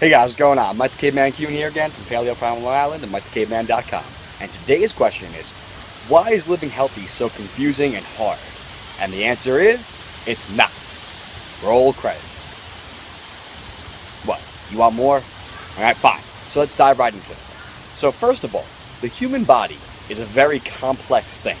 Hey guys, what's going on? Mike the Caveman Q here again from Paleo Primal Long Island and MikeTheCaveman.com. And today's question is, why is living healthy so confusing and hard? And the answer is, it's not. Roll credits. What? You want more? Alright, fine. So let's dive right into it. So first of all, the human body is a very complex thing.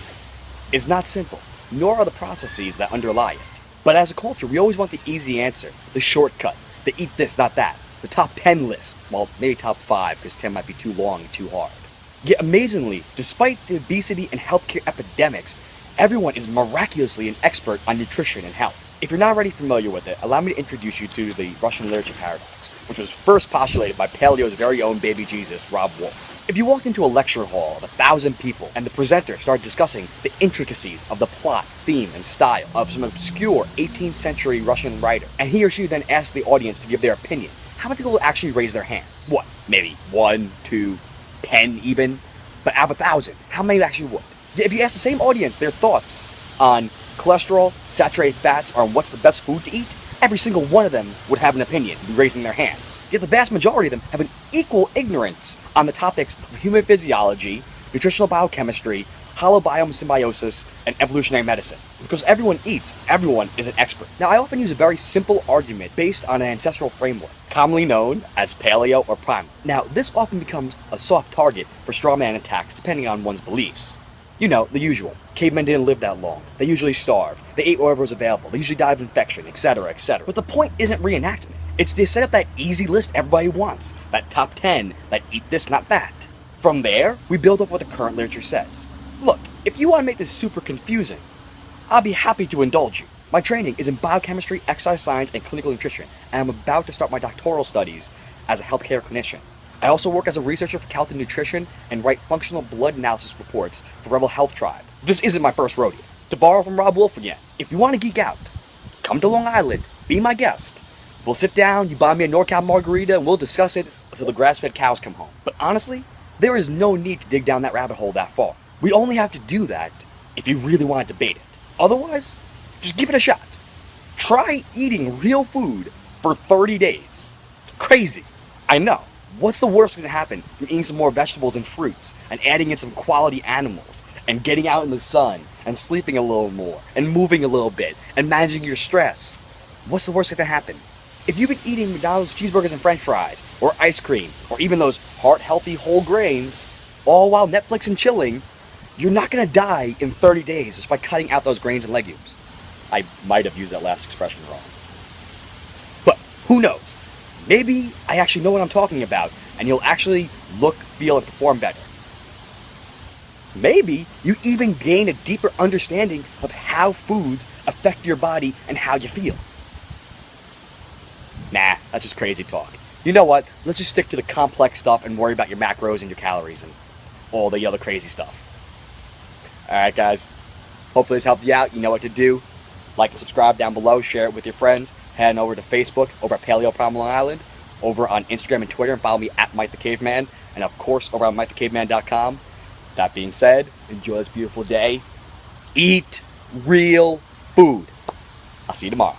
It's not simple, nor are the processes that underlie it. But as a culture, we always want the easy answer, the shortcut, the eat this, not that. The top 10 list, well, maybe top 5, because 10 might be too long and too hard. Yet amazingly, despite the obesity and healthcare epidemics, everyone is miraculously an expert on nutrition and health. If you're not already familiar with it, allow me to introduce you to the Russian literature paradox, which was first postulated by Paleo's very own baby Jesus, Rob Wolf. If you walked into a lecture hall of 1,000 people and the presenter started discussing the intricacies of the plot, theme, and style of some obscure 18th century Russian writer, and he or she then asked the audience to give their opinion, how many people will actually raise their hands? What? Maybe 1, 2, 10 even? But out of 1,000, how many actually would? If you ask the same audience their thoughts on cholesterol, saturated fats, or on what's the best food to eat, every single one of them would have an opinion, be raising their hands. Yet the vast majority of them have an equal ignorance on the topics of human physiology, nutritional biochemistry, holobiome symbiosis, and evolutionary medicine. Because everyone eats, everyone is an expert. Now, I often use a very simple argument based on an ancestral framework, commonly known as paleo or primal. Now, this often becomes a soft target for strawman attacks depending on one's beliefs. You know, the usual. Cavemen didn't live that long. They usually starved. They ate whatever was available. They usually died of infection, etc., etc. But the point isn't reenactment. It's to set up that easy list everybody wants. That top 10, that eat this, not that. From there, we build up what the current literature says. Look, if you want to make this super confusing, I'll be happy to indulge you. My training is in biochemistry, exercise science, and clinical nutrition, and I'm about to start my doctoral studies as a healthcare clinician. I also work as a researcher for Caltech Nutrition and write functional blood analysis reports for Rebel Health Tribe. This isn't my first rodeo. To borrow from Rob Wolf again, if you want to geek out, come to Long Island, be my guest. We'll sit down, you buy me a NorCal margarita, and we'll discuss it until the grass-fed cows come home. But honestly, there is no need to dig down that rabbit hole that far. We only have to do that if you really want to debate it. Otherwise, just give it a shot. Try eating real food for 30 days. It's crazy. I know. What's the worst that can happen from eating some more vegetables and fruits and adding in some quality animals and getting out in the sun and sleeping a little more and moving a little bit and managing your stress? What's the worst that can happen? If you've been eating McDonald's cheeseburgers and french fries or ice cream or even those heart-healthy whole grains, all while Netflix and chilling, you're not going to die in 30 days just by cutting out those grains and legumes. I might have used that last expression wrong. But who knows? Maybe I actually know what I'm talking about, and you'll actually look, feel, and perform better. Maybe you even gain a deeper understanding of how foods affect your body and how you feel. Nah, that's just crazy talk. You know what? Let's just stick to the complex stuff and worry about your macros and your calories and all the other crazy stuff. Alright guys, hopefully this helped you out. You know what to do. Like and subscribe down below, share it with your friends. Head on over to Facebook, over at Paleo Primal Long Island, over on Instagram and Twitter, and follow me at Mike the Caveman, and of course over on MikeTheCaveman.com. That being said, enjoy this beautiful day. Eat real food. I'll see you tomorrow.